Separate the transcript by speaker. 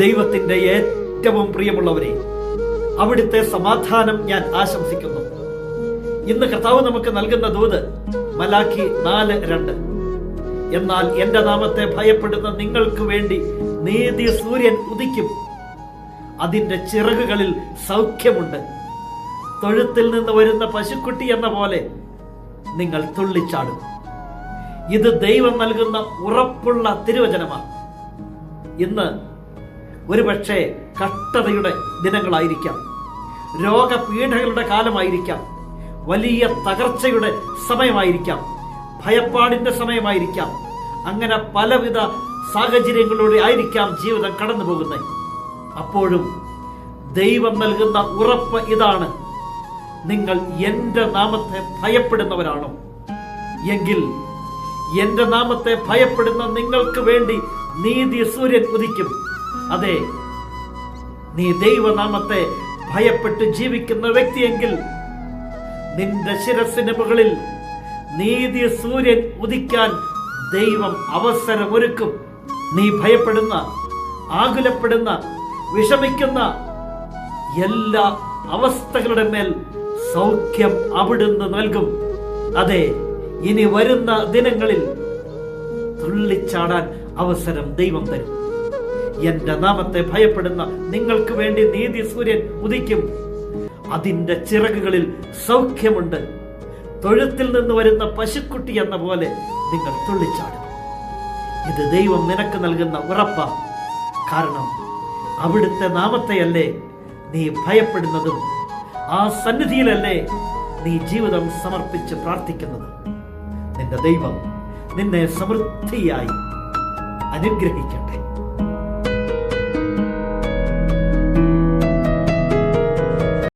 Speaker 1: ദൈവത്തിന്റെ ഏറ്റവും പ്രിയമുള്ളവരെ, അവിടുത്തെ സമാധാനം ഞാൻ ആശംസിക്കുന്നു. ഇന്ന് കർത്താവ് നമുക്ക് നൽകുന്ന ദൂത് മലാക്കി 4:2. എന്നാൽ എന്റെ നാമത്തെ ഭയപ്പെടുന്ന നിങ്ങൾക്ക് വേണ്ടി നീതി സൂര്യൻ ഉദിക്കും, അതിന്റെ ചിറകുകളിൽ സൗഖ്യമുണ്ട്. തൊഴുത്തിൽ നിന്ന് വരുന്ന പശുക്കുട്ടി എന്ന പോലെ നിങ്ങൾ തുള്ളിച്ചാടും. ഇത് ദൈവം നൽകുന്ന ഉറപ്പുള്ള തിരുവചനമാണ്. ഇന്ന് ഒരുപക്ഷെ കഷ്ടതയുടെ ദിനങ്ങളായിരിക്കാം, രോഗപീഠകളുടെ കാലമായിരിക്കാം, വലിയ തകർച്ചയുടെ സമയമായിരിക്കാം, ഭയപ്പാടിന്റെ സമയമായിരിക്കാം. അങ്ങനെ പലവിധ സാഹചര്യങ്ങളിലൂടെ ആയിരിക്കാം ജീവിതം കടന്നു പോകുന്നത്. അപ്പോഴും ദൈവം നൽകുന്ന ഉറപ്പ് ഇതാണ്: നിങ്ങൾ എന്റെ നാമത്തെ ഭയപ്പെടുന്നവരാണോ എങ്കിൽ എന്റെ നാമത്തെ ഭയപ്പെടുന്ന നിങ്ങൾക്ക് വേണ്ടി നീതി സൂര്യൻ ഉദിക്കും. അതെ, നീ ദൈവനാമത്തെ ഭയപ്പെട്ട് ജീവിക്കുന്ന വ്യക്തിയെങ്കിൽ നിന്റെ ശിരസിന് മുകളിൽ നീതി സൂര്യൻ ഉദിക്കാൻ ദൈവം അവസരമൊരുക്കും. നീ ഭയപ്പെടുന്ന, ആകുലപ്പെടുന്ന, വിഷമിക്കുന്ന എല്ലാ അവസ്ഥകളുടെ മേൽ സൗഖ്യം അവിടുന്ന് നൽകും. അതെ, ഇനി വരുന്ന ദിനങ്ങളിൽ തുള്ളിച്ചാടാൻ അവസരം ദൈവം തരും. എന്റെ നാമത്തെ ഭയപ്പെടുന്ന നിങ്ങൾക്ക് വേണ്ടി നീതി സൂര്യൻ ഉദിക്കും, അതിന്റെ ചിറകുകളിൽ സൗഖ്യമുണ്ട്. തൊഴുത്തിൽ നിന്ന് വരുന്ന പശുക്കുട്ടി എന്ന പോലെ നിങ്ങൾ തുള്ളിച്ചാടും. ഇത് ദൈവം നിനക്ക് നൽകുന്ന ഉറപ്പാ. കാരണം അവിടുത്തെ നാമത്തെയല്ലേ നീ ഭയപ്പെടുന്നതും ആ സന്നിധിയിലല്ലേ നീ ജീവിതം സമർപ്പിച്ച് പ്രാർത്ഥിക്കുന്നത്. നിന്റെ ദൈവം നിന്നെ സമൃദ്ധിയായി അനുഗ്രഹിക്കട്ടെ.